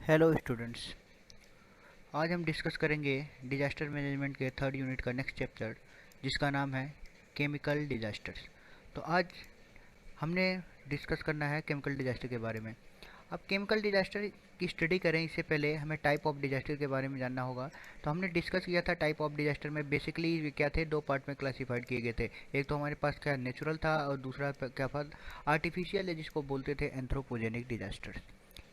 Hello students. आज हम discuss करेंगे डिजास्टर मैनेजमेंट के थर्ड यूनिट का नेक्स्ट चैप्टर, जिसका नाम है केमिकल डिजास्टर्स। तो आज हमने डिस्कस करना है केमिकल डिजास्टर के बारे में। अब केमिकल डिजास्टर की स्टडी करें इससे पहले हमें टाइप ऑफ डिजास्टर के बारे में जानना होगा। तो हमने डिस्कस किया था टाइप ऑफ डिजास्टर में बेसिकली क्या थे, दो पार्ट में क्लासिफाइड किए गए थे। एक तो हमारे पास क्या नेचुरल था और दूसरा क्या था आर्टिफिशियल, है जिसको बोलते थे एंथ्रोपोजेनिक डिजास्टर्स।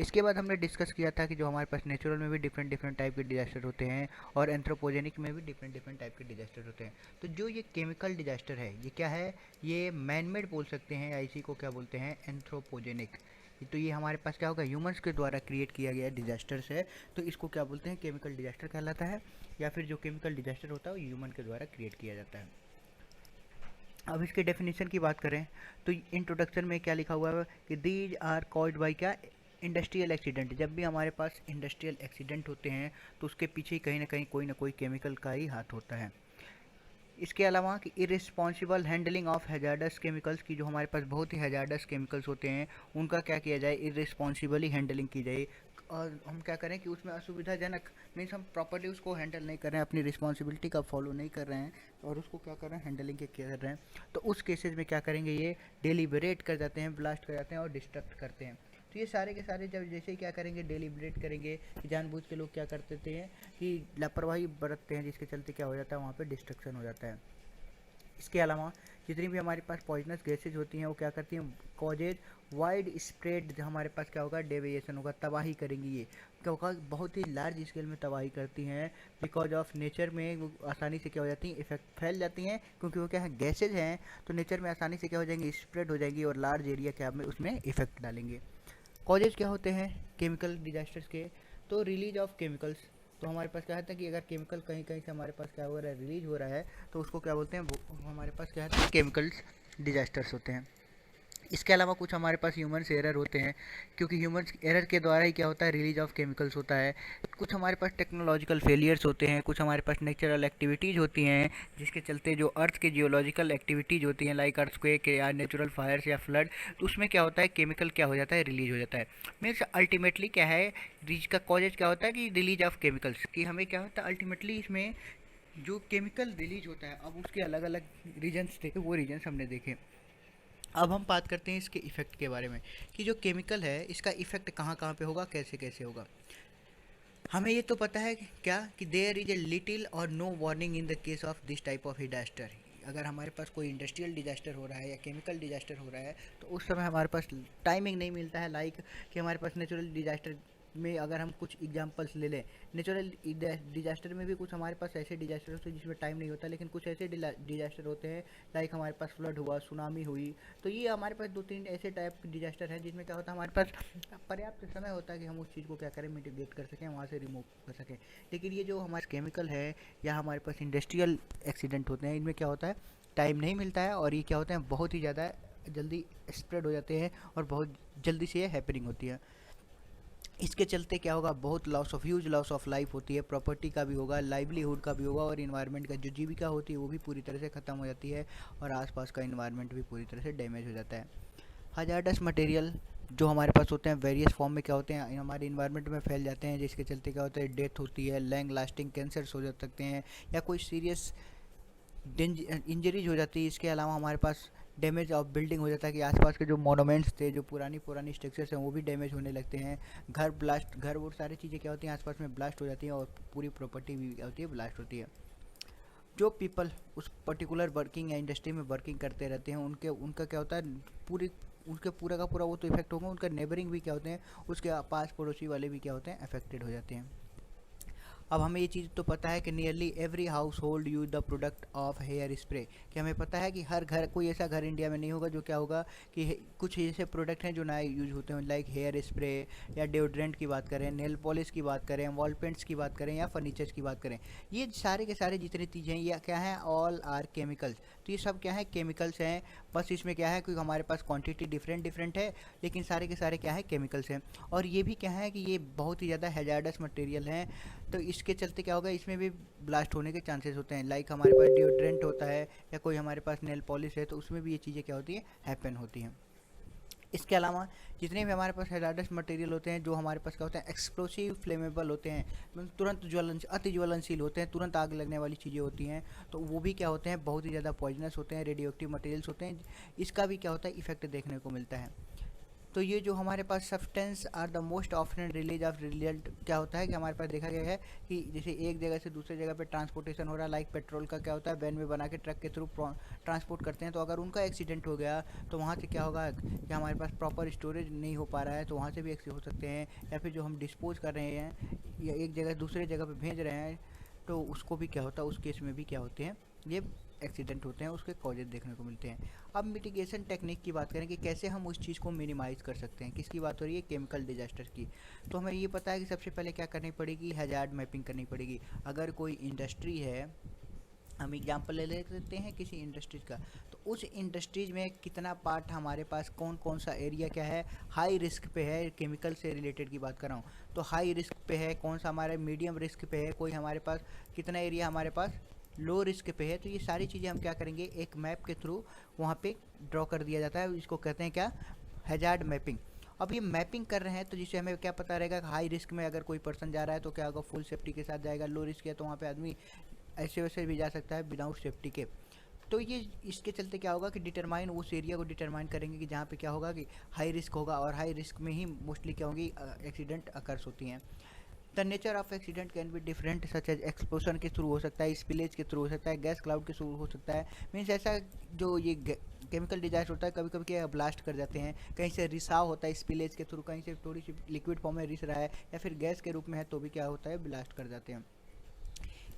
इसके बाद हमने डिस्कस किया था कि जो हमारे पास नेचुरल में भी डिफरेंट डिफरेंट टाइप के डिजास्टर होते हैं और एंथ्रोपोजेनिक में भी डिफरेंट डिफरेंट टाइप के डिजास्टर होते हैं। तो जो ये केमिकल डिजास्टर है ये क्या है, ये मैनमेड बोल सकते हैं या इसी को क्या बोलते हैं, एंथ्रोपोजेनिक। तो ये हमारे पास क्या होगा, ह्यूमंस के द्वारा क्रिएट किया गया डिजास्टर्स है, तो इसको क्या बोलते हैं, केमिकल डिजास्टर कहलाता है। या फिर जो केमिकल डिजास्टर होता है वो ह्यूमन के द्वारा क्रिएट किया जाता है। अब इसके डेफिनेशन की बात करें तो इंट्रोडक्शन में क्या लिखा हुआ है कि दीज आर कॉज्ड बाय क्या, इंडस्ट्रियल एक्सीडेंट। जब भी हमारे पास इंडस्ट्रियल एक्सीडेंट होते हैं तो उसके पीछे कहीं ना कहीं कोई ना कोई केमिकल का ही हाथ होता है। इसके अलावा कि irresponsible handling of hazards chemicals, की जो हमारे पास बहुत ही हैजार्डस केमिकल्स होते हैं उनका क्या किया जाए, इरिस्पॉन्सिबली हैंडलिंग की जाए। और हम क्या करें कि उसमें असुविधाजनक मीन्स हम प्रॉपर्ली उसको हैंडल नहीं कर रहे हैं, अपनी रिस्पॉन्सिबिलिटी का फॉलो नहीं कर रहे हैं और उसको क्या कर रहे हैं, हैंडलिंग के कर रहे हैं। तो उस केसेस में क्या करेंगे, ये डेलीबरेट कर जाते हैं, ब्लास्ट कर जाते हैं और डिस्ट्रक्ट करते हैं। तो ये सारे के सारे जब जैसे ही क्या करेंगे, डेलीबरेट करेंगे कि जानबूझ के लोग क्या करते थे कि लापरवाही बरतते हैं, जिसके चलते क्या हो जाता है, वहाँ पे डिस्ट्रक्शन हो जाता है। इसके अलावा जितनी भी हमारे पास पॉइजनस गैसेज होती हैं वो क्या करती हैं, कॉजेज वाइड स्प्रेड, हमारे पास क्या होगा, डेविएशन होगा, तबाही करेंगी। ये क्या होगा, बहुत ही लार्ज स्केल में तबाही करती हैं। बिकॉज ऑफ नेचर में वो आसानी से क्या हो जाती हैं, इफेक्ट फैल जाती हैं, क्योंकि वो क्या है, गैसेज हैं, तो नेचर में आसानी से क्या हो जाएंगी, स्प्रेड हो जाएंगी और लार्ज एरिया क्या में उसमें इफेक्ट डालेंगे। कॉजेज क्या होते हैं केमिकल डिजास्टर्स के, तो रिलीज ऑफ केमिकल्स। तो हमारे पास क्या होता है कि अगर केमिकल कहीं कहीं से हमारे पास क्या हो रहा है, रिलीज हो रहा है, तो उसको क्या बोलते हैं, वो हमारे पास क्या है, केमिकल्स डिजास्टर्स होते हैं। इसके अलावा कुछ हमारे पास ह्यूमंस एरर होते हैं, क्योंकि ह्यूमंस एरर के द्वारा ही क्या होता है, रिलीज ऑफ केमिकल्स होता है। कुछ हमारे पास टेक्नोलॉजिकल फेलियर्स होते हैं, कुछ हमारे पास नेचुरल एक्टिविटीज़ होती हैं, जिसके चलते जो अर्थ के जियोलॉजिकल एक्टिविटीज़ होती हैं लाइक अर्थक्वेक या नेचुरल फायर्स या फ्लड, तो उसमें क्या होता है, केमिकल क्या हो जाता है, रिलीज हो जाता है। मीन्स अल्टीमेटली क्या है, रीज का कॉजेज क्या होता है कि रिलीज ऑफ केमिकल्स, कि हमें क्या होता है अल्टीमेटली इसमें जो केमिकल रिलीज होता है, अब उसके अलग अलग रीजन्स थे, वो रीजन्स हमने देखे। अब हम बात करते हैं इसके इफ़ेक्ट के बारे में, कि जो केमिकल है इसका इफ़ेक्ट कहाँ कहाँ पे होगा, कैसे कैसे होगा। हमें ये तो पता है क्या कि देयर इज ए लिटिल और no warning in the case of this type of disaster. अगर हमारे पास कोई इंडस्ट्रियल डिजास्टर हो रहा है या केमिकल डिजास्टर हो रहा है तो उस समय हमारे पास टाइमिंग नहीं मिलता है, लाइक कि हमारे पास नेचुरल डिजास्टर में अगर हम कुछ एग्जांपल्स ले लें, नेचुरल डिजास्टर में भी कुछ हमारे पास ऐसे डिजास्टर होते हैं जिसमें टाइम नहीं होता, लेकिन कुछ ऐसे डिजास्टर होते हैं लाइक हमारे पास फ्लड हुआ, सुनामी हुई। तो ये हमारे पास दो तीन ऐसे टाइप के डिजास्टर हैं जिसमें क्या होता है, हमारे पास पर्याप्त समय होता है कि हम उस चीज़ को क्या करें, मिटिगेट कर सकें, वहाँ से रिमूव कर सकें। लेकिन ये जो हमारे केमिकल है या हमारे पास इंडस्ट्रियल एक्सीडेंट होते हैं, इनमें क्या होता है, टाइम नहीं मिलता है और ये क्या होते हैं, बहुत ही ज़्यादा जल्दी स्प्रेड हो जाते हैं और बहुत जल्दी से ये हैपनिंग होती है। इसके चलते क्या होगा, बहुत loss of huge loss of life होती है, प्रॉपर्टी का भी होगा, लाइवलीहुड का भी होगा और इन्वायरमेंट का जो जीविका होती है वो भी पूरी तरह से ख़त्म हो जाती है और आसपास का इन्वायरमेंट भी पूरी तरह से डैमेज हो जाता है। हजार्डस मटेरियल जो हमारे पास होते हैं वेरियस फॉर्म में क्या होते हैं, हमारे इन्वायरमेंट में फैल जाते हैं, जिसके चलते क्या होता है, डेथ होती है, लैंग लास्टिंग कैंसर्स हो जा सकते हैं या कोई सीरियस इंजरीज हो जाती है। इसके अलावा हमारे पास डैमेज ऑफ बिल्डिंग हो जाता है कि आसपास के जो मोनूमेंट्स थे, जो पुरानी पुरानी स्ट्रक्चर्स हैं वो भी डैमेज होने लगते हैं। घर ब्लास्ट, घर वो सारी चीज़ें क्या होती हैं, आसपास में ब्लास्ट हो जाती हैं और पूरी प्रॉपर्टी भी क्या होती है, ब्लास्ट होती है। जो पीपल उस पर्टिकुलर वर्किंग या इंडस्ट्री में वर्किंग करते रहते हैं उनके उनका क्या होता है, पूरी उनके पूरा का पूरा वो तो इफेक्ट होगा, उनका नेबरिंग भी क्या होते हैं, उसके पास पड़ोसी वाले भी क्या होते हैं, अफेक्टेड हो जाते हैं। अब हमें ये चीज़ तो पता है कि nearly every household use the product of hair spray, कि हमें पता है कि हर घर, कोई ऐसा घर इंडिया में नहीं होगा जो क्या होगा कि कुछ ऐसे प्रोडक्ट हैं जो नए यूज होते हैं, लाइक हेयर स्प्रे या डिओड्रेंट की बात करें, नेल पॉलिश की बात करें, वॉल पेंट्स की बात करें या फर्नीचर्स की बात करें। ये सारे के सारे जितनी चीज़ें हैं ये क्या हैं, ऑल आर केमिकल्स। तो ये सब क्या है, केमिकल्स हैं। बस इसमें क्या है, क्योंकि हमारे पास क्वांटिटी डिफरेंट डिफरेंट है, लेकिन सारे के सारे क्या है, केमिकल्स हैं। और ये भी क्या है कि ये बहुत ही ज़्यादा हैजार्डस मटेरियल हैं, तो इसके चलते क्या होगा, इसमें भी ब्लास्ट होने के चांसेस होते हैं। लाइक हमारे पास डिओड्रेंट होता है या कोई हमारे पास नेल पॉलिश है, तो उसमें भी ये चीज़ें क्या होती हैं, हैपन होती हैं। इसके अलावा जितने भी हमारे पास हैजार्डस मटेरियल होते हैं, जो हमारे पास क्या होते हैं, एक्सप्लोसिव फ्लेमेबल होते हैं, मतलब तुरंत अति ज्वलनशील होते हैं, तुरंत आग लगने वाली चीज़ें होती हैं, तो वो भी क्या होते हैं, बहुत ही ज़्यादा पॉइजनस होते हैं, रेडियो एक्टिव मटेरियल्स होते हैं। इसका भी क्या होता है, इफेक्ट देखने को मिलता है। तो ये जो हमारे पास substance are the most often release of result क्या होता है कि हमारे पास देखा गया है कि जैसे एक जगह से दूसरे जगह पे ट्रांसपोर्टेशन हो रहा है, लाइक पेट्रोल का क्या होता है, वैन में बना के ट्रक के थ्रू ट्रांसपोर्ट करते हैं, तो अगर उनका एक्सीडेंट हो गया तो वहाँ से क्या होगा कि हमारे पास प्रॉपर स्टोरेज नहीं हो पा रहा है, तो वहाँ से भी एक्सीडेंट हो सकते हैं। या फिर जो हम डिस्पोज कर रहे हैं या एक जगह दूसरे जगह पर भेज रहे हैं, तो उसको भी क्या होता है, उस केस में भी क्या होते हैं, ये एक्सीडेंट होते हैं, उसके कॉजेज देखने को मिलते हैं। अब मिटिगेशन टेक्निक की बात करें कि कैसे हम उस चीज़ को मिनिमाइज़ कर सकते हैं। किसकी बात हो रही है, केमिकल डिजास्टर की। तो हमें ये पता है कि सबसे पहले क्या करनी पड़ेगी, हैजार्ड मैपिंग करनी पड़ेगी। अगर कोई इंडस्ट्री है, हम एग्जांपल ले लेते हैं किसी इंडस्ट्रीज का, तो उस इंडस्ट्रीज में कितना पार्ट हमारे पास, कौन कौन सा एरिया क्या है, हाई रिस्क पे है, केमिकल से रिलेटेड की बात कर रहा हूँ, तो हाई रिस्क पे है, कौन सा हमारे मीडियम रिस्क पे है, कोई हमारे पास कितना एरिया हमारे पास लो रिस्क पे है। तो ये सारी चीज़ें हम क्या करेंगे, एक मैप के थ्रू वहाँ पे ड्रॉ कर दिया जाता है, इसको कहते हैं क्या, हैजार्ड मैपिंग। अब ये मैपिंग कर रहे हैं तो जिससे हमें क्या पता रहेगा, हाई रिस्क में अगर कोई पर्सन जा रहा है तो क्या होगा, फुल सेफ्टी के साथ जाएगा, लो रिस्क है तो वहाँ पे आदमी ऐसे वैसे भी जा सकता है विदाउट सेफ्टी के। तो ये इसके चलते क्या होगा कि डिटरमाइन, उस एरिया को डिटरमाइन करेंगे कि जहाँ पे क्या होगा कि हाई रिस्क होगा, और हाई रिस्क में ही मोस्टली क्या होगी, एक्सीडेंट अकर्स होती हैं। The nature of accident can be different, such as explosion के थ्रू हो सकता है, स्पिलेज के थ्रू हो सकता है, गैस क्लाउड के थ्रू हो सकता है। मीन्स ऐसा जो ये केमिकल डिजास्टर होता है, कभी कभी क्या ब्लास्ट कर जाते हैं, कहीं से रिसाव होता है स्पिलेज के थ्रू, कहीं से थोड़ी सी लिक्विड फॉर्म में रिस रहा है या फिर गैस के रूप में है, तो भी क्या होता है, ब्लास्ट कर जाते हैं।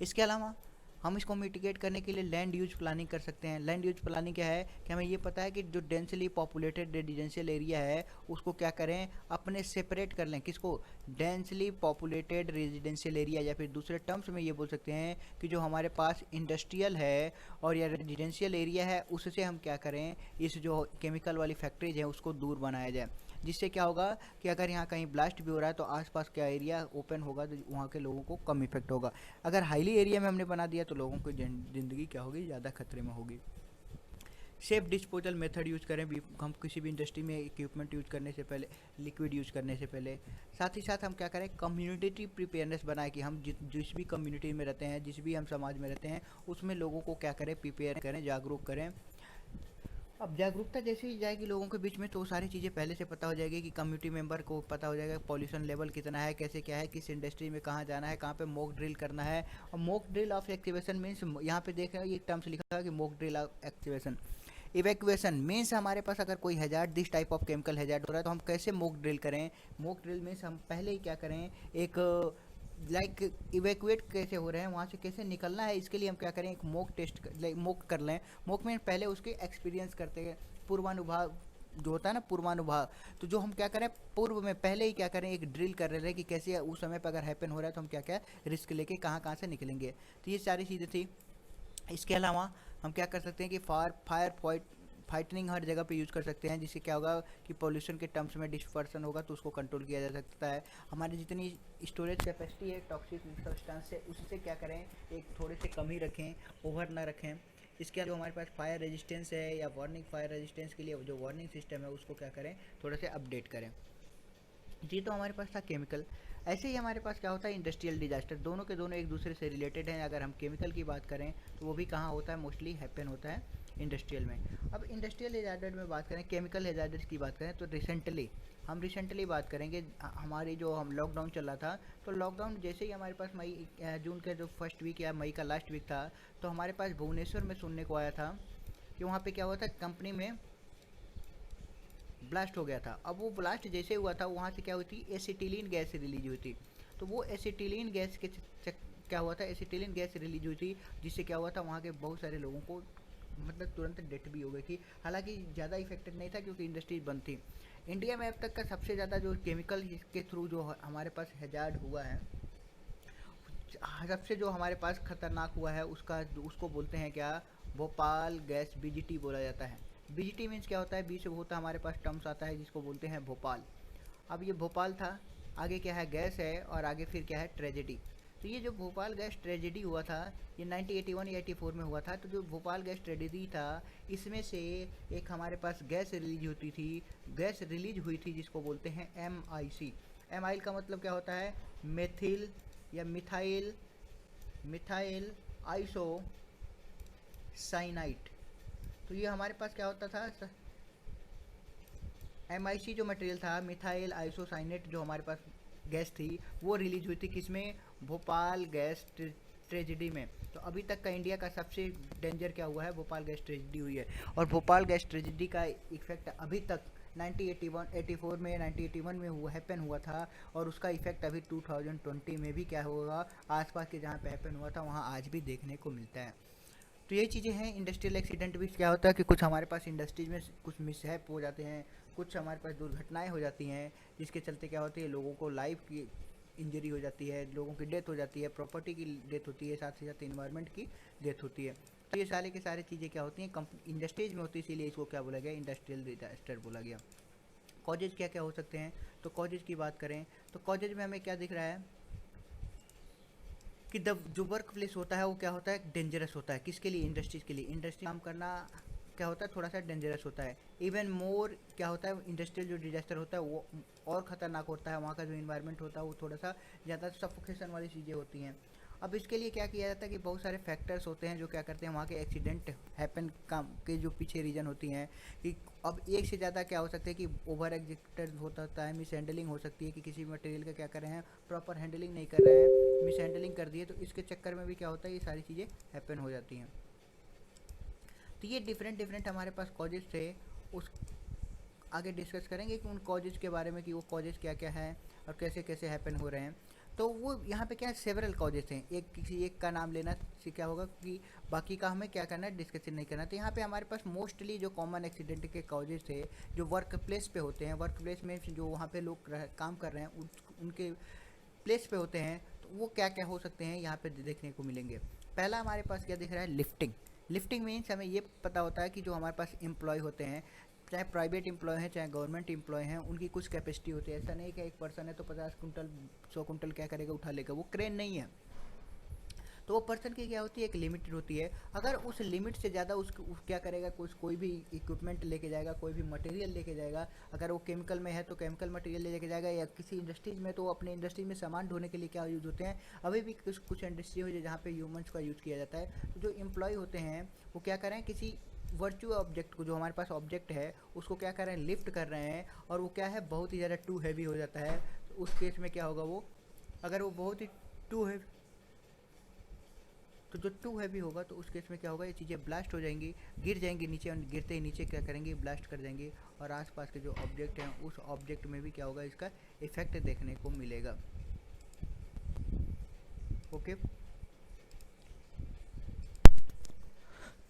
इसके अलावा हम इसको मिटिगेट करने के लिए लैंड यूज प्लानिंग कर सकते हैं। लैंड यूज प्लानिंग क्या है कि हमें ये पता है कि जो डेंसली पॉपुलेटेड रेजिडेंशियल एरिया है उसको क्या करें, अपने सेपरेट कर लें। किसको, डेंसली पॉपुलेटेड रेजिडेंशियल एरिया, या फिर दूसरे टर्म्स में ये बोल सकते हैं कि जो हमारे पास इंडस्ट्रियल है और या रेजिडेंशियल एरिया है, उससे हम क्या करें, इस जो केमिकल वाली फैक्ट्रीज है उसको दूर बनाया जाए। जिससे क्या होगा कि अगर यहाँ कहीं ब्लास्ट भी हो रहा है तो आसपास क्या एरिया ओपन होगा, तो वहाँ के लोगों को कम इफेक्ट होगा। अगर हाईली एरिया में हमने बना दिया तो लोगों की ज़िंदगी क्या होगी, ज़्यादा खतरे में होगी। सेफ डिस्पोजल मेथड यूज़ करें, हम किसी भी इंडस्ट्री में इक्विपमेंट यूज़ करने से पहले, लिक्विड यूज़ करने से पहले। साथ ही साथ हम क्या करें, कम्युनिटी प्रिपेयरनेस बनाए कि हम जिस भी कम्युनिटी में रहते हैं, जिस भी हम समाज में रहते हैं, उसमें लोगों को क्या करें, प्रिपेयर करें, जागरूक करें। अब जागरूकता जैसे ही जाएगी लोगों के बीच में, तो सारी चीज़ें पहले से पता हो जाएगी कि कम्युनिटी मेंबर को पता हो जाएगा पॉल्यूशन लेवल कितना है, कैसे क्या है, किस इंडस्ट्री में कहाँ जाना है, कहाँ पे मॉक ड्रिल करना है। और mock drill of activation means, यहाँ पे देख रहे हैं ये टर्म्स लिखा है कि mock drill of activation. Evacuation means हमारे पास अगर कोई hazard, this type of chemical hazard हो रहा है तो हम कैसे मॉक ड्रिल करें। मॉक ड्रिल मीन्स हम पहले ही क्या करें, एक लाइक इवैक्यूएट कैसे हो रहे हैं, वहाँ से कैसे निकलना है, इसके लिए हम क्या करें, एक मॉक टेस्ट लाइक मॉक कर लें। मॉक में पहले उसके एक्सपीरियंस करते हैं, पूर्वानुभाव जो होता है ना, पूर्वानुभाव। तो जो हम क्या करें, पूर्व में पहले ही क्या करें, एक ड्रिल कर रहे हैं कि कैसे उस समय पर अगर हैपन हो रहा है तो हम क्या क्या रिस्क लेके कहाँ कहाँ से निकलेंगे। तो ये सारी चीज़ें थी। इसके अलावा हम क्या कर सकते हैं कि फायर फाइटनिंग हर जगह पे यूज़ कर सकते हैं, जिससे क्या होगा कि पोल्यूशन के टर्म्स में डिस्पर्सन होगा तो उसको कंट्रोल किया जा सकता है। हमारी जितनी स्टोरेज कैपेसिटी है टॉक्सिक सब्सटेंस से, उससे क्या करें, एक थोड़े से कम ही रखें, ओवर ना रखें। इसके अलावा जो हमारे पास फायर रेजिस्टेंस है या वार्निंग, फायर रेजिस्टेंस के लिए जो वार्निंग सिस्टम है उसको क्या करें, थोड़ा से अपडेट करें। जी, तो हमारे पास था केमिकल। ऐसे ही हमारे पास क्या होता है, इंडस्ट्रियल डिजास्टर। दोनों के दोनों एक दूसरे से रिलेटेड हैं। अगर हम केमिकल की बात करें तो वो भी कहाँ होता है, मोस्टली हैपन होता है इंडस्ट्रियल में। अब इंडस्ट्रियल हैजार्ड में बात करें, केमिकल हैजार्ड की बात करें तो रिसेंटली बात करेंगे। हमारी जो हम लॉकडाउन चल रहा था, तो लॉकडाउन जैसे ही हमारे पास जून का जो फर्स्ट वीक या मई का लास्ट वीक था, तो हमारे पास भुवनेश्वर में सुनने को आया था कि वहाँ पे क्या हुआ था, कंपनी में ब्लास्ट हो गया था। अब वो ब्लास्ट जैसे हुआ था, वहाँ से क्या हुई थी, एसिटिलीन गैस रिलीज हुई थी। तो वो एसिटिलीन गैस के क्या हुआ था, एसिटिलीन गैस रिलीज हुई थी, जिससे क्या हुआ था, वहाँ के बहुत सारे लोगों को मतलब तुरंत डेथ भी हो गई थी। हालांकि ज़्यादा इफेक्टेड नहीं था क्योंकि इंडस्ट्री बंद थी। इंडिया में अब तक का सबसे ज़्यादा जो केमिकल के थ्रू जो हमारे पास हैजार्ड हुआ है, सबसे जो हमारे पास खतरनाक हुआ है उसका, उसको बोलते हैं क्या, भोपाल गैस, बीजीटी बोला जाता है। बीजीटी मीन्स क्या होता है, बी से होता है हमारे पास टर्म्स आता है जिसको बोलते हैं भोपाल। अब ये भोपाल था, आगे क्या है, गैस है, और आगे फिर क्या है, ट्रेजेडी। तो ये जो भोपाल गैस ट्रेजेडी हुआ था ये 1981 या 84 में हुआ था। तो जो भोपाल गैस ट्रेजेडी था इसमें से एक हमारे पास गैस रिलीज हुई थी जिसको बोलते हैं MIC। MIL का मतलब क्या होता है? मेथिल या मिथाइल आइसो साइनाइट। तो ये हमारे पास क्या होता था? MIC जो मटेरियल था, मिथाइल आइसोसाइनेट, जो हमारे पास गैस थी वो रिलीज हुई थी किसमें? भोपाल गैस ट्रेजेडी में। तो अभी तक का इंडिया का सबसे डेंजर क्या हुआ है? भोपाल गैस ट्रेजेडी हुई है। और भोपाल गैस ट्रेजेडी का इफेक्ट अभी तक 1984 में 1981 में हैपन हुआ था, और उसका इफेक्ट अभी 2020 में भी क्या होगा? आसपास के जहाँ पे हैपन हुआ था वहाँ आज भी देखने को मिलता है। तो यही चीज़ें हैं। इंडस्ट्रियल एक्सीडेंट भी क्या होता है कि कुछ हमारे पास इंडस्ट्रीज में कुछ मिसहैप हो जाते हैं, कुछ हमारे पास दुर्घटनाएं हो जाती हैं, जिसके चलते क्या होती है? लोगों को लाइफ की इंजरी हो जाती है, लोगों की डेथ हो जाती है, प्रॉपर्टी की डेथ होती है, साथ ही साथ इन्वायरमेंट की डेथ होती है। तो ये सारे के सारे चीज़ें क्या होती हैं? इंडस्ट्रीज में होती है, इसीलिए इसको क्या बोला गया? इंडस्ट्रियल डिजास्टर बोला गया। कॉजेज क्या क्या हो सकते हैं? तो कॉजेज की बात करें तो कॉजेज में हमें क्या दिख रहा है कि जो वर्क प्लेस होता है वो क्या होता है? डेंजरस होता है। किसके लिए? इंडस्ट्रीज के लिए। इंडस्ट्री काम करना क्या होता है? थोड़ा सा डेंजरस होता है। इवन मोर क्या होता है? इंडस्ट्रियल जो डिजास्टर होता है वो और ख़तरनाक होता है। वहाँ का जो इन्वायरमेंट होता है वो थोड़ा सा ज़्यादा सफोकेशन वाली चीज़ें होती हैं। अब इसके लिए क्या किया जाता है कि बहुत सारे फैक्टर्स होते हैं जो क्या करते हैं, वहाँ के एक्सीडेंट हैपन काम के जो पीछे रीज़न होती हैं कि अब एक से ज़्यादा क्या हो सकता है कि ओवर एग्जीक्यूटेड होता है, मिस हैंडलिंग हो सकती है कि किसी मटेरियल का क्या कर रहे हैं? प्रॉपर हैंडलिंग नहीं कर रहे हैं, मिस हैंडलिंग कर दिए, तो इसके चक्कर में भी क्या होता है? ये सारी चीज़ें हैपन हो जाती हैं। तो ये डिफरेंट हमारे पास कॉजेज थे। उस आगे डिस्कस करेंगे कि उन कॉजेज के बारे में कि वो कॉजेज क्या क्या हैं और कैसे कैसे हैपन हो रहे हैं। तो वो यहाँ पे क्या है? सेवरल कॉजेज हैं। किसी एक का नाम लेना से क्या होगा कि बाकी का हमें क्या करना है? डिस्कशन नहीं करना। तो यहाँ पे हमारे पास मोस्टली जो कॉमन एक्सीडेंट के कॉजेज थे जो वर्क प्लेस पे होते हैं, वर्क प्लेस में जो वहाँ पे लोग काम कर रहे हैं उनके प्लेस पे होते हैं, तो वो क्या क्या हो सकते हैं यहाँ पे देखने को मिलेंगे। पहला हमारे पास क्या दिख रहा है? लिफ्टिंग। लिफ्टिंग मीन्स हमें ये पता होता है कि जो हमारे पास एम्प्लॉय होते हैं, चाहे प्राइवेट एम्प्लॉय हैं चाहे गवर्नमेंट एम्प्लॉय हैं, उनकी कुछ कैपेसिटी होती है। ऐसा नहीं कि एक पर्सन है तो 50 कुंटल 100 कुंटल क्या करेगा? उठा लेगा। वो क्रेन नहीं है। तो वो पर्सन की क्या होती है? एक लिमिटेड होती है। अगर उस लिमिट से ज़्यादा क्या करेगा? कोई भी इक्विपमेंट लेके जाएगा, कोई भी मटेरियल लेके जाएगा। अगर वो केमिकल में है तो केमिकल मटेरियल लेके जाएगा, या किसी इंडस्ट्रीज में तो अपने इंडस्ट्री में सामान ढोने के लिए क्या यूज़ होते हैं? अभी भी कुछ इंडस्ट्री हो जहाँ पे ह्यूमन्स का यूज़ किया जाता है। तो जो एम्प्लॉय होते हैं वो क्या करें? किसी वर्चुअल ऑब्जेक्ट को, जो हमारे पास ऑब्जेक्ट है उसको क्या कर रहे हैं? लिफ्ट कर रहे हैं, और वो क्या है? बहुत ही ज़्यादा टू हैवी हो जाता है। तो उस केस में क्या होगा? वो अगर वो बहुत ही टू हैवी तो जो टू हैवी होगा तो उस केस में क्या होगा? ये चीज़ें ब्लास्ट हो जाएंगी, गिर जाएंगी नीचे, और गिरते ही नीचे क्या करेंगे? ब्लास्ट कर देंगे, और आसपास के जो ऑब्जेक्ट हैं उस ऑब्जेक्ट में भी क्या होगा? इसका इफेक्ट देखने को मिलेगा। ओके।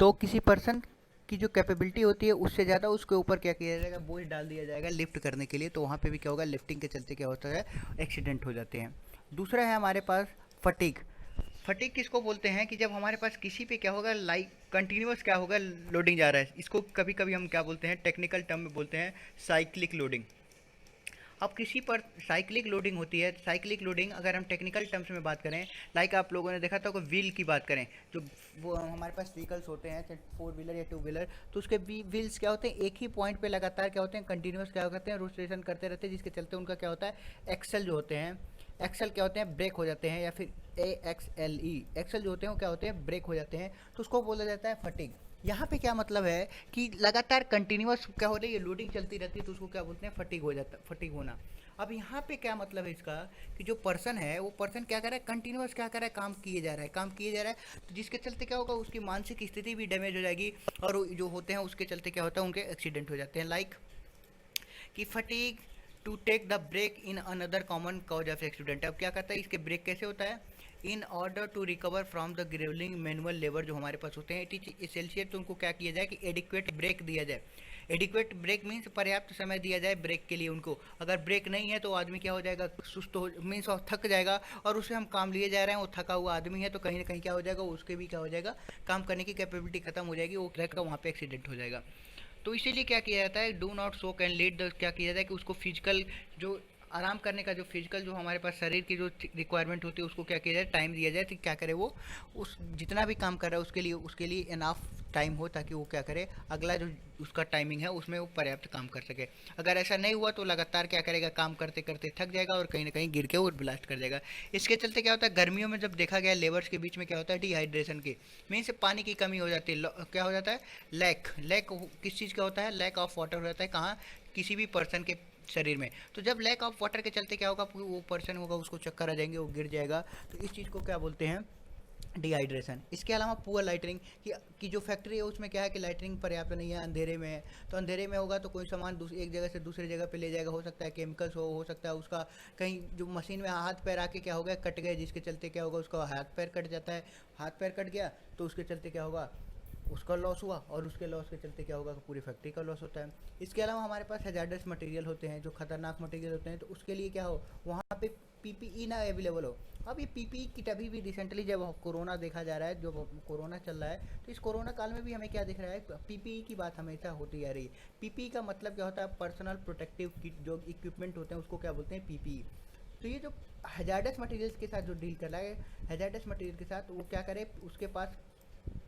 तो किसी पर्सन की जो कैपेबिलिटी होती है उससे ज़्यादा उसके ऊपर क्या किया जाएगा? बोझ डाल दिया जाएगा लिफ्ट करने के लिए। तो वहाँ पे भी क्या होगा? लिफ्टिंग के चलते क्या होता है? एक्सीडेंट हो जाते हैं। दूसरा है हमारे पास फटीग। फटीग किसको बोलते हैं? कि जब हमारे पास किसी पे क्या होगा? लाइक कंटिन्यूस क्या होगा? लोडिंग जा रहा है। इसको कभी कभी हम क्या बोलते हैं? टेक्निकल टर्म में बोलते हैं साइक्लिक लोडिंग। अब किसी पर साइक्लिक लोडिंग होती है। साइक्लिक लोडिंग अगर हम टेक्निकल टर्म्स में बात करें, लाइक आप लोगों ने देखा था कि व्हील की बात करें, जो वो हमारे पास व्हीकल्स होते हैं चाहे 4 व्हीलर या 2 व्हीलर, तो उसके व्हील्स क्या होते हैं? एक ही पॉइंट पे लगातार क्या होते हैं? कंटिन्यूस क्या करते हैं? रोटेशन करते रहते हैं, जिसके चलते उनका क्या होता है? एक्सल जो होते हैं, एक्सल क्या होते हैं? ब्रेक हो जाते हैं, या फिर AXLE एक्सल जो होते हैं वो क्या होते हैं? ब्रेक हो जाते हैं। तो उसको बोला जाता है फटीग। यहाँ पे क्या मतलब है कि लगातार कंटिन्यूस क्या हो रही है? लोडिंग चलती रहती है, तो उसको क्या बोलते हैं? फटीग हो जाता है, फटीग होना। अब यहाँ पे क्या मतलब है इसका कि जो पर्सन है वो पर्सन क्या कर रहा है? कंटिन्यूस क्या कर रहा है? काम किए जा रहा है, काम किए जा रहा है। तो जिसके चलते क्या होगा? उसकी मानसिक स्थिति भी डैमेज हो जाएगी, और जो होते हैं उसके चलते क्या होता है? उनके एक्सीडेंट हो जाते हैं। लाइक कि fatigue to take the break in another common cause of accident. अब क्या करता है? इसके ब्रेक कैसे होता है? In order to recover from the gruelling manual labour जो हमारे पास होते हैं, इट इज एसेंशियल, तो उनको क्या किया जाए? कि एडिक्वेट ब्रेक दिया जाए। एडिक्वेट ब्रेक मीन्स पर्याप्त समय दिया जाए ब्रेक के लिए उनको। अगर ब्रेक नहीं है तो आदमी क्या हो जाएगा? सुस्त हो, मीन्स और थक जाएगा, और उससे हम काम लिए जा रहे हैं, वो थका हुआ आदमी है, तो कहीं ना कहीं क्या हो जाएगा? उसके भी क्या हो जाएगा? काम करने की कैपेबिलिटी खत्म हो जाएगी, वो ट्रैक का वहाँ पे एक्सीडेंट हो जाएगा। तो इसीलिए क्या किया जाता है? Do not soak and lead the, क्या किया जाता है कि उसको फिजिकल जो आराम करने का जो फिजिकल जो हमारे पास शरीर की जो रिक्वायरमेंट होती है उसको क्या किया जाए, टाइम दिया जाए, तो क्या करे वो उस जितना भी काम कर रहा है उसके लिए इनाफ टाइम हो, ताकि वो क्या करे अगला जो उसका टाइमिंग है उसमें वो पर्याप्त काम कर सके। अगर ऐसा नहीं हुआ तो लगातार क्या करेगा, काम करते करते थक जाएगा और कहीं ना कहीं गिर के वो ब्लास्ट कर जाएगा। इसके चलते क्या होता है, गर्मियों में जब देखा गया लेबर्स के बीच में क्या होता है, डिहाइड्रेशन की मीन से पानी की कमी हो जाती है, क्या हो जाता है, लैक लैक किस चीज़ का होता है, लैक ऑफ वाटर हो जाता है, कहाँ, किसी भी पर्सन के शरीर में। तो जब लैक ऑफ वाटर के चलते क्या होगा, वो पर्सन होगा उसको चक्कर आ जाएंगे, वो गिर जाएगा। तो इस चीज़ को क्या बोलते हैं, डिहाइड्रेशन। इसके अलावा पुअर लाइटनिंग की जो फैक्ट्री है उसमें क्या है कि लाइटनिंग पर्याप्त नहीं है, अंधेरे में है। तो अंधेरे में होगा तो कोई सामान एक जगह से दूसरी जगह पे ले जाएगा, हो सकता है केमिकल्स हो सकता है उसका कहीं जो मशीन में हाथ पैर आके क्या हो गया, कट गए, जिसके चलते क्या होगा, उसका हाथ पैर कट जाता है। हाथ पैर कट गया तो उसके चलते क्या होगा, उसका लॉस हुआ, और उसके लॉस के चलते क्या होगा, पूरी फैक्ट्री का लॉस होता है। इसके अलावा हमारे पास हैजार्डस मटेरियल होते हैं, जो खतरनाक मटेरियल होते हैं, तो उसके लिए क्या हो, वहाँ पे पीपीई ना अवेलेबल हो। अब ये पीपीई किट अभी भी रिसेंटली जब कोरोना देखा जा रहा है, जो कोरोना चल रहा है, तो इस कोरोना काल में भी हमें क्या दिख रहा है, पीपीई की बात हमेशा होती आ रही है। पीपीई का मतलब क्या होता है, पर्सनल प्रोटेक्टिव किट, जो इक्विपमेंट होते हैं उसको क्या बोलते हैं, पीपीई। तो ये जो हैजार्डस मटेरियल्स के साथ जो डील कर रहा है, हैजार्डस मटेरियल के साथ वो क्या करे, उसके पास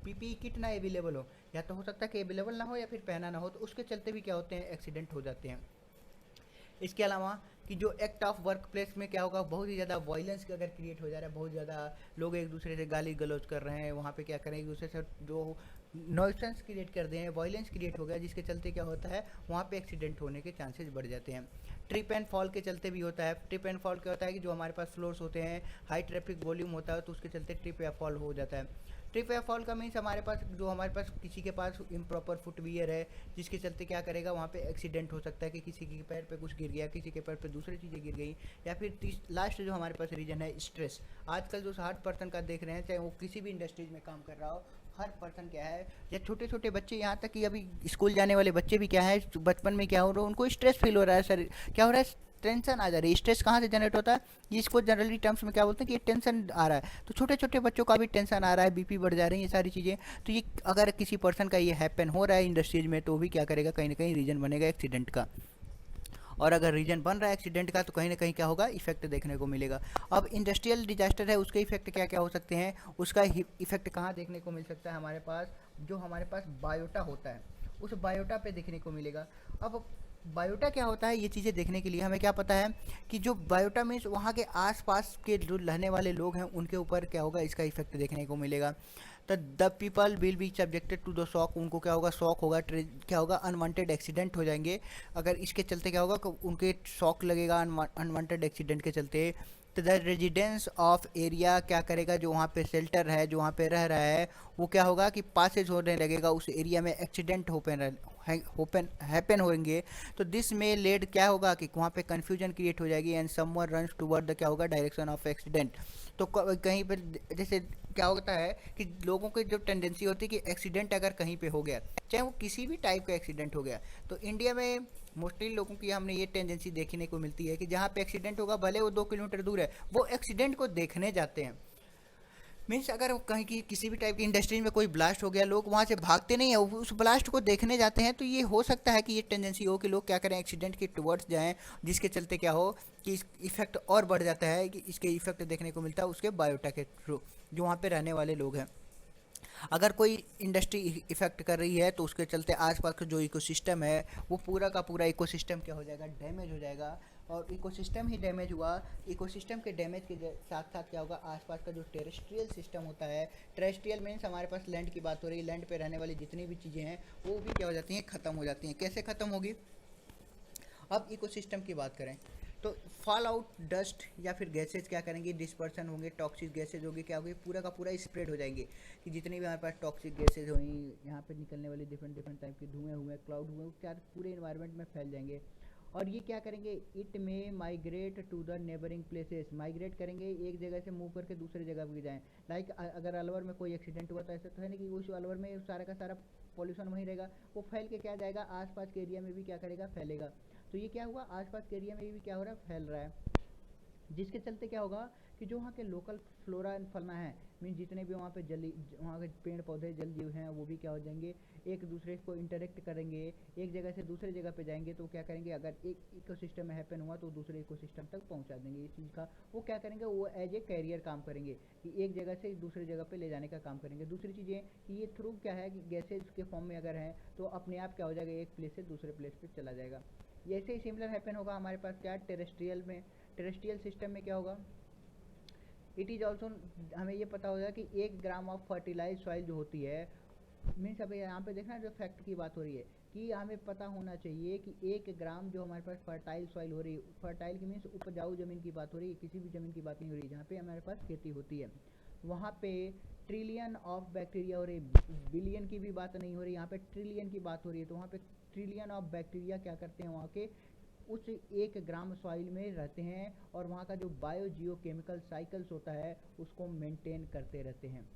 पीपीई किट ना अवेलेबल हो, या तो हो सकता है कि अवेलेबल ना हो या फिर पहना ना हो, तो उसके चलते भी क्या होते हैं, एक्सीडेंट हो जाते हैं। इसके अलावा कि जो एक्ट ऑफ वर्क प्लेस में क्या होगा, बहुत ही ज़्यादा वायलेंस अगर क्रिएट हो जा रहा है, बहुत ज़्यादा लोग एक दूसरे से गाली गलौज कर रहे हैं, वहाँ पे क्या करें, एक दूसरे से जो नॉइसेंस क्रिएट कर दे हैं, वायलेंस क्रिएट हो गया, जिसके चलते क्या होता है, वहाँ पे एक्सीडेंट होने के चांसेस बढ़ जाते हैं। ट्रिप एंड फॉल के चलते भी होता है। ट्रिप एंड फॉल क्या होता है कि जो हमारे पास फ्लोर्स होते हैं, हाई ट्रैफिक वॉल्यूम होता है, तो उसके चलते ट्रिप या फॉल हो जाता है। ट्रिप या फॉल का मीन्स हमारे पास किसी के पास इम्प्रॉपर फुटवियर है, जिसके चलते क्या करेगा, वहाँ पे एक्सीडेंट हो सकता है कि किसी के पैर पे कुछ गिर गया, किसी के पैर पे दूसरी चीज़ें गिर गई, या फिर लास्ट जो हमारे पास रीजन है, स्ट्रेस। आजकल जो हर पर्सन का देख रहे हैं, चाहे वो किसी भी इंडस्ट्रीज में काम कर रहा हो, हर पर्सन क्या है, या छोटे छोटे बच्चे, यहाँ तक कि अभी स्कूल जाने वाले बच्चे भी क्या है, बचपन में क्या हो रहा है, उनको स्ट्रेस फील हो रहा है, सर क्या हो रहा है, टेंशन आ जा रही है। स्ट्रेस कहाँ से जनरेट होता है, ये इसको जनरली टर्म्स में क्या बोलते हैं कि ये टेंशन आ रहा है। तो छोटे छोटे बच्चों का भी टेंशन आ रहा है, बीपी बढ़ जा रही है, ये सारी चीज़ें। तो ये अगर किसी पर्सन का ये हैपन हो रहा है इंडस्ट्रीज में, तो भी क्या करेगा, कहीं ना कहीं रीजन बनेगा एक्सीडेंट का। और अगर रीजन बन रहा है एक्सीडेंट का, तो कहीं ना कहीं क्या होगा, इफेक्ट देखने को मिलेगा। अब इंडस्ट्रियल डिजास्टर है, उसके इफेक्ट क्या क्या हो सकते हैं, उसका इफेक्ट कहाँ देखने को मिल सकता है, हमारे पास जो हमारे पास बायोटा होता है, उस बायोटा पे देखने को मिलेगा। अब बायोटा क्या होता है, ये चीज़ें देखने के लिए हमें क्या पता है कि जो बायोटा मीन्स वहाँ के आसपास के जो रहने वाले लोग हैं उनके ऊपर क्या होगा, इसका इफेक्ट देखने को मिलेगा। तो the people will be subjected to the shock, उनको क्या होगा, शॉक होगा, क्या होगा, अनवांटेड एक्सीडेंट हो जाएंगे। अगर इसके चलते क्या होगा कि उनके शॉक लगेगा अनवांटेड एक्सीडेंट के चलते। तो द रेजिडेंस ऑफ एरिया क्या करेगा, जो वहाँ पे शेल्टर है, जो वहाँ पे रह रहा है, वो क्या होगा कि पासेज होने लगेगा, उस एरिया में एक्सीडेंट हैपन होंगे। तो दिस में लेड क्या होगा कि वहाँ पे कन्फ्यूजन क्रिएट हो जाएगी, and someone runs toward the क्या होगा, डायरेक्शन ऑफ एक्सीडेंट। तो कहीं पर जैसे क्या होता है कि लोगों की जो टेंडेंसी होती है कि एक्सीडेंट अगर कहीं पे हो गया, चाहे वो किसी भी टाइप का एक्सीडेंट हो गया, तो इंडिया में मोस्टली लोगों की हमने ये टेंडेंसी देखने को मिलती है कि जहाँ पे एक्सीडेंट होगा, भले वो 2 किलोमीटर दूर है, वो एक्सीडेंट को देखने जाते हैं। मीन्स अगर कहीं की किसी भी टाइप की इंडस्ट्री में कोई ब्लास्ट हो गया, लोग वहाँ से भागते नहीं है, उस ब्लास्ट को देखने जाते हैं। तो ये हो सकता है कि ये टेंडेंसी हो कि लोग क्या करें, एक्सीडेंट के टुवर्ड्स जाएं, जिसके चलते क्या हो कि इस इफेक्ट और बढ़ जाता है, कि इसके इफेक्ट देखने को मिलता है उसके बायोटा के थ्रू, जो वहाँ पे रहने वाले लोग हैं। अगर कोई इंडस्ट्री इफेक्ट कर रही है, तो उसके चलते आसपास का जो इकोसिस्टम है, वो पूरा का पूरा इकोसिस्टम क्या हो जाएगा, डैमेज हो जाएगा। और इकोसिस्टम ही डैमेज हुआ, इकोसिस्टम के डैमेज के साथ साथ क्या होगा, आसपास का जो टेरेस्ट्रियल सिस्टम होता है, टेरेस्ट्रियल मीन्स हमारे पास लैंड की बात हो रही है, लैंड पे रहने वाली जितनी भी चीज़ें हैं वो भी क्या हो जाती हैं, ख़त्म हो जाती हैं। कैसे ख़त्म होगी, अब इकोसिस्टम की बात करें तो फॉल आउट डस्ट या फिर गैसेज क्या करेंगे, डिस्पर्सन होंगे, टॉक्सिक गैसेज होगी, क्या होगी, पूरा का पूरा स्प्रेड हो जाएंगे। कि जितनी भी हमारे पास टॉक्सिक गैसेज हुई, यहाँ पे निकलने वाली डिफरेंट डिफरेंट टाइप के धुएं हुए, क्लाउड हुए, क्या पूरे इन्वायरमेंट में फैल जाएंगे। और ये क्या करेंगे, it may migrate to the neighbouring places, migrate करेंगे, एक जगह से मूव करके दूसरी जगह भी जाएँ। लाइक अगर अलवर में कोई एक्सीडेंट हुआ, तो ऐसा तो है नहीं कि उस अलवर में सारा का सारा पॉल्यूशन वहीं रहेगा, वो फैल के क्या जाएगा, आसपास के एरिया में भी क्या करेगा, फैलेगा। तो ये क्या हुआ, आसपास के एरिया में भी क्या हो रहा है, फैल रहा है। जिसके चलते क्या होगा कि जो वहाँ के लोकल फ्लोरा एंड फलना है, मीन जितने भी वहाँ पे जली वहाँ के पेड़ पौधे जल जीव हैं वो भी क्या हो जाएंगे, एक दूसरे को इंटरेक्ट करेंगे, एक जगह से दूसरे जगह पे जाएंगे तो क्या करेंगे, अगर एक इकोसिस्टम में हैपन हुआ तो दूसरे इकोसिस्टम तक पहुँचा देंगे। इस चीज़ का वो क्या करेंगे, वो एज ए कैरियर काम करेंगे कि एक जगह से दूसरी जगह पे ले जाने का काम करेंगे। दूसरी चीज़ें कि ये थ्रू क्या है कि गैसेज के फॉर्म में अगर हैं तो अपने आप क्या हो जाएगा, एक प्लेस से दूसरे प्लेस पे चला जाएगा। ऐसे ही सिमिलर हैपन होगा हमारे पास क्या टेरेस्ट्रियल में। टेरेस्ट्रियल सिस्टम में क्या होगा, इट इज़ ऑल्सो हमें ये पता होगा कि 1 ग्राम ऑफ फर्टिलाइज सॉइल जो होती है, मीन्स अभी यहाँ पे देखना जो फैक्ट की बात हो रही है कि हमें पता होना चाहिए कि 1 ग्राम जो हमारे पास फर्टाइल सॉइल हो रही है, फर्टाइल की मीन्स उपजाऊ ज़मीन की बात हो रही है, किसी भी ज़मीन की बात नहीं हो रही जहाँ पे हमारे पास खेती होती है, वहाँ पे ट्रिलियन ऑफ बैक्टीरिया हो रही, बिलियन की भी बात नहीं हो रही, यहाँ पे ट्रिलियन की बात हो रही है। तो वहाँ पे ट्रिलियन ऑफ बैक्टीरिया क्या करते हैं, वहाँ के उस 1 ग्राम सॉइल में रहते हैं और वहाँ का जो बायो जियो केमिकल साइकिल्स होता है उसको मेंटेन करते रहते हैं।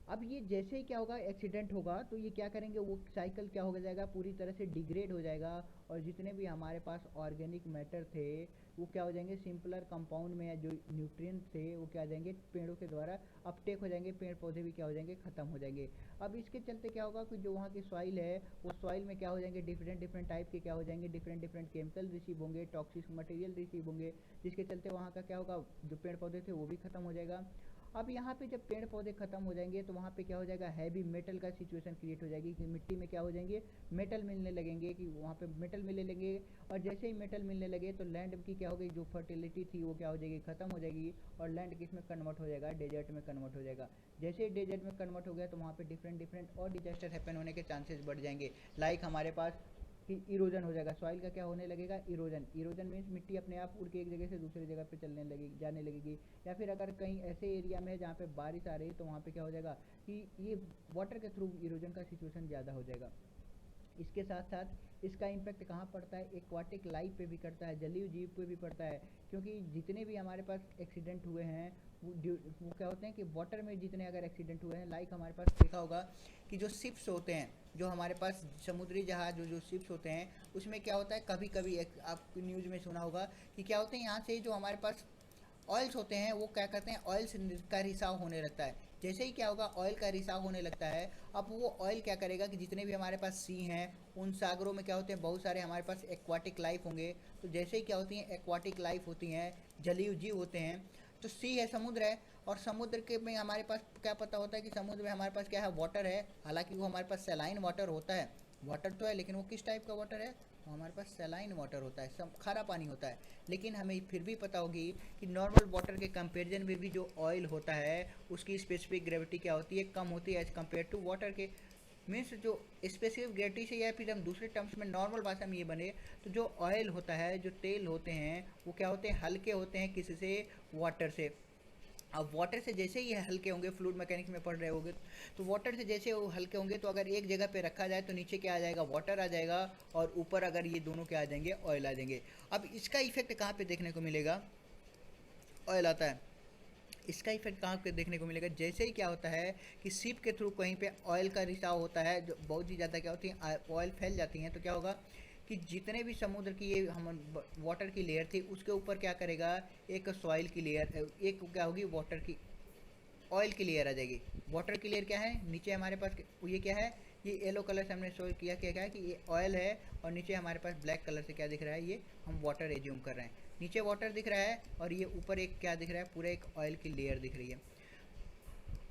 अब ये जैसे ही क्या होगा, एक्सीडेंट होगा तो ये क्या करेंगे, वो साइकिल क्या हो जाएगा, पूरी तरह से डिग्रेड हो जाएगा और जितने भी हमारे पास ऑर्गेनिक मैटर थे वो क्या हो जाएंगे, सिंपलर कंपाउंड में जो न्यूट्रिएंट थे वो क्या हो जाएंगे, पेड़ों के द्वारा अपटेक हो जाएंगे, पेड़ पौधे भी क्या हो जाएंगे, ख़त्म हो जाएंगे। अब इसके चलते क्या होगा कि जो वहाँ की सॉइल है वो सॉइल में क्या हो जाएंगे, डिफरेंट डिफरेंट टाइप के क्या हो जाएंगे, डिफरेंट डिफरेंट केमिकल रिसीव होंगे, टॉक्सिक मटेरियल रिसीव होंगे, जिसके चलते वहाँ का क्या होगा, जो पेड़ पौधे थे वो भी ख़त्म हो जाएगा। अब यहाँ पे जब पेड़ पौधे खत्म हो जाएंगे तो वहाँ पे क्या हो जाएगा, हैवी मेटल का सिचुएशन क्रिएट हो जाएगी कि मिट्टी में क्या हो जाएंगे, मेटल मिलने लगेंगे, कि वहाँ पे मेटल मिलने लगेंगे और जैसे ही मेटल मिलने लगे तो लैंड की क्या हो गई, जो फर्टिलिटी थी वो क्या हो जाएगी, खत्म हो जाएगी और लैंड किस में कन्वर्ट हो जाएगा, डेजर्ट में कन्वर्ट हो जाएगा। जैसे ही डेजर्ट में कन्वर्ट हो गया तो वहाँ पे डिफरेंट डिफरेंट और डिजास्टर हैपन होने के चांसेस बढ़ जाएंगे। लाइक हमारे पास कि इरोजन हो जाएगा, सॉइल का क्या होने लगेगा, इरोजन। इरोजन मीन्स मिट्टी अपने आप उड़ के एक जगह से दूसरी जगह पे चलने लगेगी, जाने लगेगी। या फिर अगर कहीं ऐसे एरिया में है जहाँ पे बारिश आ रही है तो वहाँ पे क्या हो जाएगा कि ये वाटर के थ्रू इरोजन का सिचुएशन ज़्यादा हो जाएगा। इसके साथ साथ इसका इम्पैक्ट कहाँ पड़ता है, एक्वाटिक लाइफ पे भी करता है, जलीय जीव पे भी पड़ता है, क्योंकि जितने भी हमारे पास एक्सीडेंट हुए हैं वो क्या होते हैं कि वाटर में जितने अगर एक्सीडेंट हुए हैं, लाइक हमारे पास देखा होगा कि जो शिप्स होते हैं, जो हमारे पास समुद्री जहाज जो शिप्स होते हैं, उसमें क्या होता है, कभी कभी आप न्यूज़ में सुना होगा कि क्या होते हैं, यहाँ से जो हमारे पास ऑयल्स होते हैं वो क्या करते हैं, ऑयल का रिसाव होने लगता है। जैसे ही क्या होगा, ऑयल का रिसाव होने लगता है, अब वो ऑयल क्या करेगा कि जितने भी हमारे पास सी हैं उन सागरों में क्या होते हैं, बहुत सारे हमारे पास एक्वाटिक लाइफ होंगे। तो जैसे ही क्या होती हैं, एक्वाटिक लाइफ होती हैं, जलीय जीव होते हैं, तो सी है, समुद्र है, और समुद्र के में हमारे पास क्या पता होता है कि समुद्र में हमारे पास क्या है, वाटर है। हालांकि वो हमारे पास सैलाइन वाटर होता है, वाटर तो है लेकिन वो किस टाइप का वाटर है, तो हमारे पास सैलाइन वाटर होता है, सब खारा पानी होता है। लेकिन हमें फिर भी पता होगी कि नॉर्मल वाटर के कंपैरिजन में भी जो ऑयल होता है उसकी स्पेसिफिक ग्रेविटी क्या होती है, कम होती है एज कम्पेयर टू वाटर के। मीन्स जो स्पेसिफिक ग्रेविटी से, या फिर हम दूसरे टर्म्स में नॉर्मल भाषा में ये बने तो जो ऑयल होता है, जो तेल होते हैं वो क्या होते हैं, हल्के होते हैं किससे, वाटर से। अब वाटर से जैसे ही हल्के होंगे, फ्लूइड मैकेनिक्स में पढ़ रहे होंगे, तो वाटर से जैसे वो हल्के होंगे तो अगर एक जगह पे रखा जाए तो नीचे क्या आ जाएगा, वाटर आ जाएगा, और ऊपर अगर ये दोनों क्या आ जाएंगे, ऑयल आ जाएंगे। अब इसका इफेक्ट कहाँ पे देखने को मिलेगा, ऑयल आता है, इसका इफेक्ट कहाँ पे देखने को मिलेगा, जैसे ही क्या होता है कि शिप के थ्रू कहीं पे ऑयल का रिसाव होता है, जो बहुत ही ज़्यादा क्या होती है, ऑयल फैल जाती हैं, तो क्या होगा कि जितने भी समुद्र की ये हम वाटर की लेयर थी उसके ऊपर क्या करेगा, एक सॉइल की लेयर, एक क्या होगी, वाटर की ऑयल की लेयर आ जाएगी। वाटर की लेयर क्या है, नीचे हमारे पास ये क्या है, ये येलो कलर से हमने शो किया, क्या है कि ये ऑयल है, और नीचे हमारे पास ब्लैक कलर से क्या दिख रहा है, ये हम वाटर एज्यूम कर रहे हैं। नीचे वाटर दिख रहा है और ये ऊपर एक क्या दिख रहा है, पूरा एक ऑयल की लेयर दिख रही है।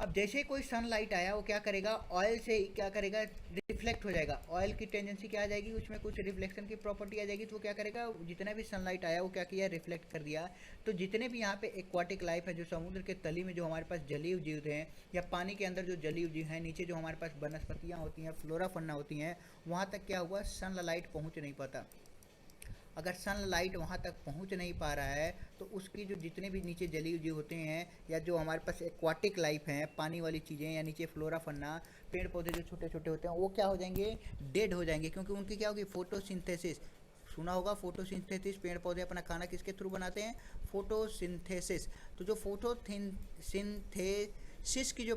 अब जैसे ही कोई सनलाइट आया वो क्या करेगा, ऑयल से क्या करेगा, रिफ्लेक्ट हो जाएगा, ऑयल की टेंडेंसी क्या आ जाएगी, उसमें कुछ रिफ्लेक्शन की प्रॉपर्टी आ जाएगी, तो वो क्या करेगा, जितना भी सनलाइट आया वो क्या किया, रिफ्लेक्ट कर दिया। तो जितने भी यहाँ पे एक्वाटिक लाइफ है, जो समुद्र के तली में जो हमारे पास जलीय जीव हैं, या पानी के अंदर जो जलीय जीव हैं, नीचे जो हमारे पास वनस्पतियाँ होती हैं, फ्लोरा फन्ना होती हैं, वहाँ तक क्या हुआ, सनलाइट पहुँच नहीं पाता। अगर सनलाइट वहाँ तक पहुँच नहीं पा रहा है तो उसकी जो जितने भी नीचे जलीय जीव होते हैं, या जो हमारे पास एक्वाटिक लाइफ हैं, पानी वाली चीज़ें, या नीचे फ्लोरा फन्ना, पेड़ पौधे जो छोटे छोटे होते हैं, वो क्या हो जाएंगे, डेड हो जाएंगे, क्योंकि उनकी क्या होगी, फोटोसिंथेसिस। सुना होगा फोटोसिंथेसिस, पेड़ पौधे अपना खाना किसके थ्रू बनाते हैं, फोटोसिंथेसिस। तो जो फोटोसिंथेसिस की जो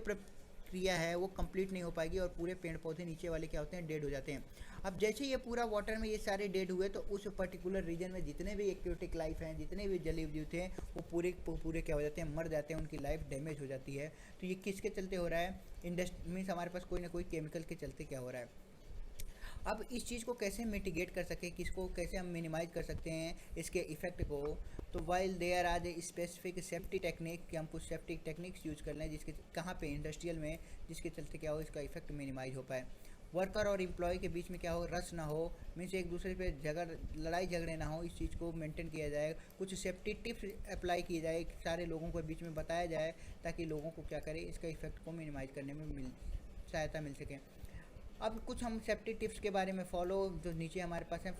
क्रिया है वो कंप्लीट नहीं हो पाएगी और पूरे पेड़ पौधे नीचे वाले क्या होते हैं, डेड हो जाते हैं। अब जैसे ये पूरा वाटर में ये सारे डेड हुए तो उस पर्टिकुलर रीजन में जितने भी एक्वेटिक लाइफ हैं, जितने भी जलीय जीव थे, वो पूरे क्या हो जाते हैं, मर जाते हैं, उनकी लाइफ डैमेज हो जाती है। तो ये किसके चलते हो रहा है, इंडस्ट्री मीन्स हमारे पास कोई ना कोई केमिकल के चलते क्या हो रहा है। अब इस चीज़ को कैसे मिटिगेट कर सके, किसको कैसे हम मिनिमाइज कर सकते हैं इसके इफ़ेक्ट को। तो while there are a specific safety technique, कि हम कुछ सेफ्टी टेक्निक्स यूज़ कर लें जिसके कहाँ पे इंडस्ट्रियल में, जिसके चलते क्या हो, इसका इफेक्ट मिनिमाइज हो पाए। वर्कर और एम्प्लॉय के बीच में क्या हो, रस ना हो, मीन्स एक दूसरे पे लड़ाई झगड़े ना हो, इस चीज़ को मेंटेन किया जाए। कुछ सेफ्टी टिप्स अप्लाई किए जाए, सारे लोगों के बीच में बताया जाए, ताकि लोगों को क्या करें, इसका इफेक्ट को मिनिमाइज करने में सहायता मिल सके। अब कुछ हम सेफ्टी टिप्स के बारे में फॉलो, जो नीचे हमारे पास हैं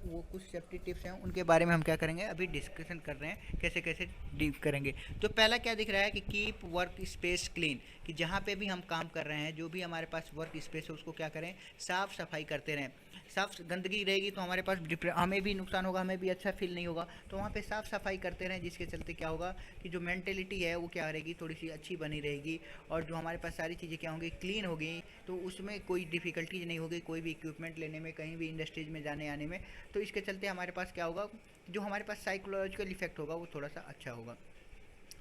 वो कुछ सेफ्टी टिप्स हैं, उनके बारे में हम क्या करेंगे, अभी डिस्कशन कर रहे हैं कैसे कैसे डीप करेंगे। तो पहला क्या दिख रहा है कि कीप वर्क स्पेस क्लीन, कि जहाँ पे भी हम काम कर रहे हैं, जो भी हमारे पास वर्क स्पेस है उसको क्या करें, साफ़ सफाई करते रहें। साफ गंदगी रहेगी तो हमारे पास हमें भी नुकसान होगा, हमें भी अच्छा फील नहीं होगा। तो वहाँ पे साफ़ सफाई करते रहें, जिसके चलते क्या होगा कि जो मेंटेलिटी है वो क्या रहेगी, थोड़ी सी अच्छी बनी रहेगी, और जो हमारे पास सारी चीज़ें क्या होंगी, क्लीन होगी, तो उसमें कोई डिफ़िकल्टीज नहीं होगी, कोई भी इक्विपमेंट लेने में, कहीं भी इंडस्ट्रीज में जाने आने में। तो इसके चलते हमारे पास क्या होगा, जो हमारे पास साइकोलॉजिकल इफेक्ट होगा वो थोड़ा सा अच्छा होगा।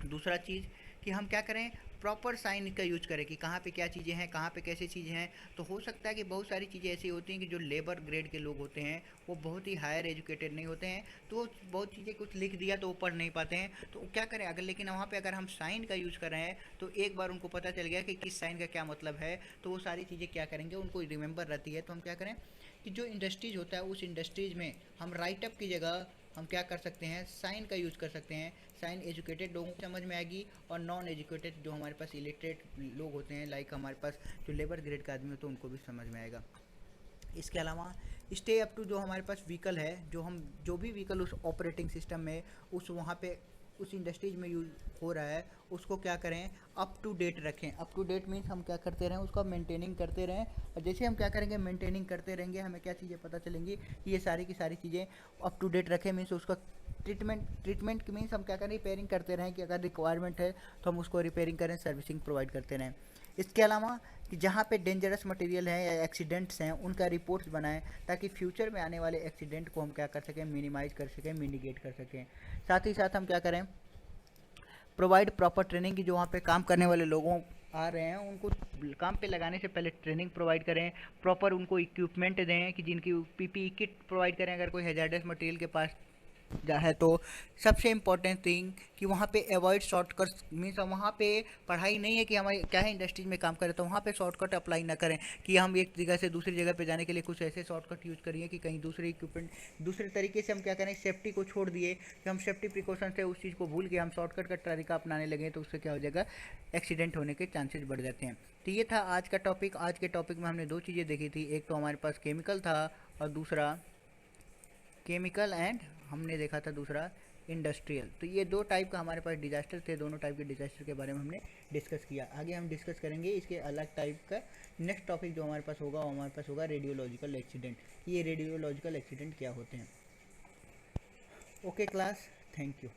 दूसरा चीज़ कि हम क्या करें, प्रॉपर साइन का यूज करें, कि कहाँ पे क्या चीज़ें हैं, कहाँ पे कैसी चीज़ें हैं। तो हो सकता है कि बहुत सारी चीज़ें ऐसी होती हैं कि जो लेबर ग्रेड के लोग होते हैं वो बहुत ही हायर एजुकेटेड नहीं होते हैं, तो वो बहुत चीज़ें कुछ लिख दिया तो वो पढ़ नहीं पाते हैं, तो क्या करें अगर, लेकिन वहाँ पे अगर हम साइन का यूज़ कर रहे हैं तो एक बार उनको पता चल गया कि किस साइन का क्या मतलब है, तो वो सारी चीज़ें क्या करेंगे, उनको रिमेंबर रहती है। तो हम क्या करें कि जो इंडस्ट्रीज होता है उस इंडस्ट्रीज में हम राइटअप की जगह हम क्या कर सकते हैं, साइन का यूज़ कर सकते हैं। साइन एजुकेटेड लोगों को समझ में आएगी, और नॉन एजुकेटेड जो हमारे पास इलिटरेट लोग होते हैं, लाइक हमारे पास जो लेबर ग्रेड का आदमी होता है, उनको भी समझ में आएगा। इसके अलावा स्टे अप टू, जो हमारे पास व्हीकल है, जो भी व्हीकल उस ऑपरेटिंग सिस्टम में उस वहाँ पे उस इंडस्ट्रीज में यूज हो रहा है, उसको क्या करें, अप टू डेट रखें। अप टू डेट मीन्स हम क्या करते रहें, उसका मेंटेनिंग करते रहें, और जैसे हम क्या करेंगे, मेंटेनिंग करते रहेंगे, हमें क्या चीज़ें पता चलेंगी कि ये सारी की सारी चीज़ें अप टू डेट रखें। मीन्स उसका ट्रीटमेंट मीन्स हम क्या करें, रिपेयरिंग करते रहें, कि अगर रिक्वायरमेंट है तो हम उसको रिपेयरिंग करें, सर्विसिंग प्रोवाइड करते रहें। इसके अलावा कि जहाँ पे डेंजरस मटेरियल है या एक्सीडेंट्स हैं उनका रिपोर्ट्स बनाएं, ताकि फ्यूचर में आने वाले एक्सीडेंट को हम क्या कर सकें, मिनिमाइज़ कर सकें, मिनिगेट कर सकें। साथ ही साथ हम क्या करें, प्रोवाइड प्रॉपर ट्रेनिंग, की जो वहाँ पे काम करने वाले लोगों आ रहे हैं उनको काम पे लगाने से पहले ट्रेनिंग प्रोवाइड करें, प्रॉपर उनको इक्विपमेंट दें, कि जिनकी पीपीई किट प्रोवाइड करें अगर कोई हैजार्डस मटेरियल के पास है तो। सबसे इम्पोर्टेंट थिंग कि वहाँ पे अवॉइड शॉर्टकट्स, मीन्स वहाँ पे पढ़ाई नहीं है कि हमारे क्या है इंडस्ट्रीज में काम करें तो वहाँ पे शॉर्टकट अप्लाई ना करें, कि हम एक जगह से दूसरी जगह पे जाने के लिए कुछ ऐसे शॉर्टकट यूज़ करिए कि कहीं दूसरे इक्विपमेंट दूसरे तरीके से हम क्या करें, सेफ्टी को छोड़ दिए, कि हम सेफ्टी प्रिकॉशन से उस चीज़ को भूल के हम शॉर्टकट का तरीका अपनाने लगे, तो उससे क्या हो जाएगा, एक्सीडेंट होने के चांसेस बढ़ जाते हैं। तो ये था आज का टॉपिक। आज के टॉपिक में हमने दो चीज़ें देखी थी, एक तो हमारे पास केमिकल था और दूसरा केमिकल एंड हमने देखा था दूसरा इंडस्ट्रियल। तो ये दो टाइप का हमारे पास डिजास्टर थे, दोनों टाइप के डिजास्टर के बारे में हमने डिस्कस किया। आगे हम डिस्कस करेंगे इसके अलग टाइप का नेक्स्ट टॉपिक जो हमारे पास होगा, वो हमारे पास होगा रेडियोलॉजिकल एक्सीडेंट। ये रेडियोलॉजिकल एक्सीडेंट क्या होते हैं। Okay class, thank you.